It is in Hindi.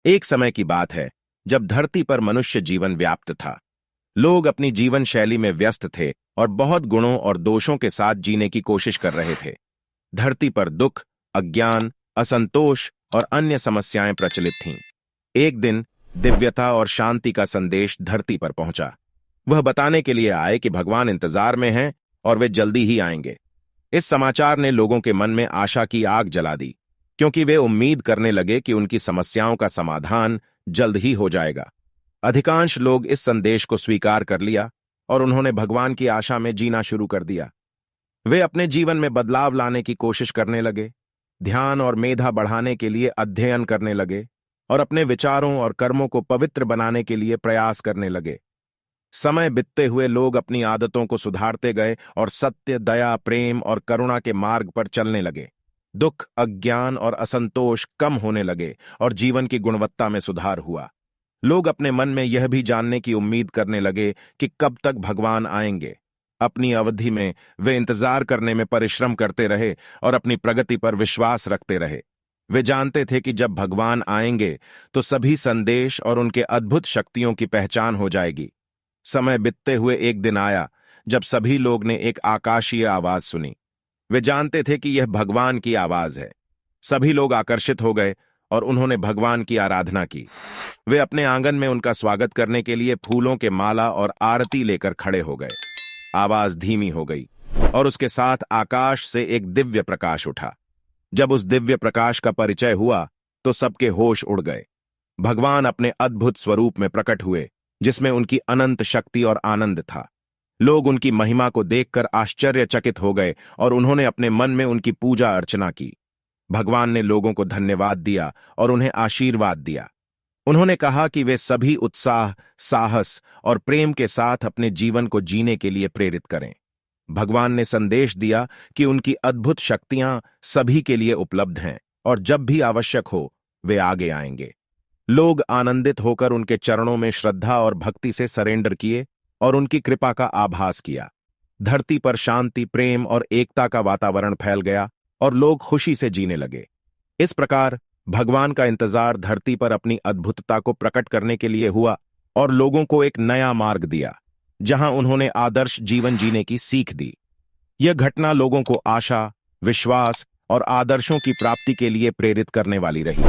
एक समय की बात है जब धरती पर मनुष्य जीवन व्याप्त था। लोग अपनी जीवन शैली में व्यस्त थे और बहुत गुणों और दोषों के साथ जीने की कोशिश कर रहे थे। धरती पर दुख, अज्ञान, असंतोष और अन्य समस्याएं प्रचलित थीं। एक दिन दिव्यता और शांति का संदेश धरती पर पहुंचा। वह बताने के लिए आए कि भगवान इंतजार में हैं और वे जल्दी ही आएंगे। इस समाचार ने लोगों के मन में आशा की आग जला दी, क्योंकि वे उम्मीद करने लगे कि उनकी समस्याओं का समाधान जल्द ही हो जाएगा। अधिकांश लोग इस संदेश को स्वीकार कर लिया और उन्होंने भगवान की आशा में जीना शुरू कर दिया। वे अपने जीवन में बदलाव लाने की कोशिश करने लगे, ध्यान और मेधा बढ़ाने के लिए अध्ययन करने लगे और अपने विचारों और कर्मों को पवित्र बनाने के लिए प्रयास करने लगे। समय बीतते हुए लोग अपनी आदतों को सुधारते गए और सत्य, दया, प्रेम और करुणा के मार्ग पर चलने लगे। दुख, अज्ञान और असंतोष कम होने लगे और जीवन की गुणवत्ता में सुधार हुआ। लोग अपने मन में यह भी जानने की उम्मीद करने लगे कि कब तक भगवान आएंगे। अपनी अवधि में वे इंतजार करने में परिश्रम करते रहे और अपनी प्रगति पर विश्वास रखते रहे। वे जानते थे कि जब भगवान आएंगे तो सभी संदेश और उनके अद्भुत शक्तियों की पहचान हो जाएगी। समय बीतते हुए एक दिन आया जब सभी लोग ने एक आकाशीय आवाज सुनी। वे जानते थे कि यह भगवान की आवाज है। सभी लोग आकर्षित हो गए और उन्होंने भगवान की आराधना की। वे अपने आंगन में उनका स्वागत करने के लिए फूलों के माला और आरती लेकर खड़े हो गए। आवाज धीमी हो गई और उसके साथ आकाश से एक दिव्य प्रकाश उठा। जब उस दिव्य प्रकाश का परिचय हुआ तो सबके होश उड़ गए। भगवान अपने अद्भुत स्वरूप में प्रकट हुए, जिसमें उनकी अनंत शक्ति और आनंद था। लोग उनकी महिमा को देखकर आश्चर्यचकित हो गए और उन्होंने अपने मन में उनकी पूजा अर्चना की। भगवान ने लोगों को धन्यवाद दिया और उन्हें आशीर्वाद दिया। उन्होंने कहा कि वे सभी उत्साह, साहस और प्रेम के साथ अपने जीवन को जीने के लिए प्रेरित करें। भगवान ने संदेश दिया कि उनकी अद्भुत शक्तियां सभी के लिए उपलब्ध हैं और जब भी आवश्यक हो वे आगे आएंगे। लोग आनंदित होकर उनके चरणों में श्रद्धा और भक्ति से सरेंडर किए और उनकी कृपा का आभास किया। धरती पर शांति, प्रेम और एकता का वातावरण फैल गया और लोग खुशी से जीने लगे। इस प्रकार भगवान का इंतजार धरती पर अपनी अद्भुतता को प्रकट करने के लिए हुआ और लोगों को एक नया मार्ग दिया, जहां उन्होंने आदर्श जीवन जीने की सीख दी। यह घटना लोगों को आशा, विश्वास और आदर्शों की प्राप्ति के लिए प्रेरित करने वाली रही।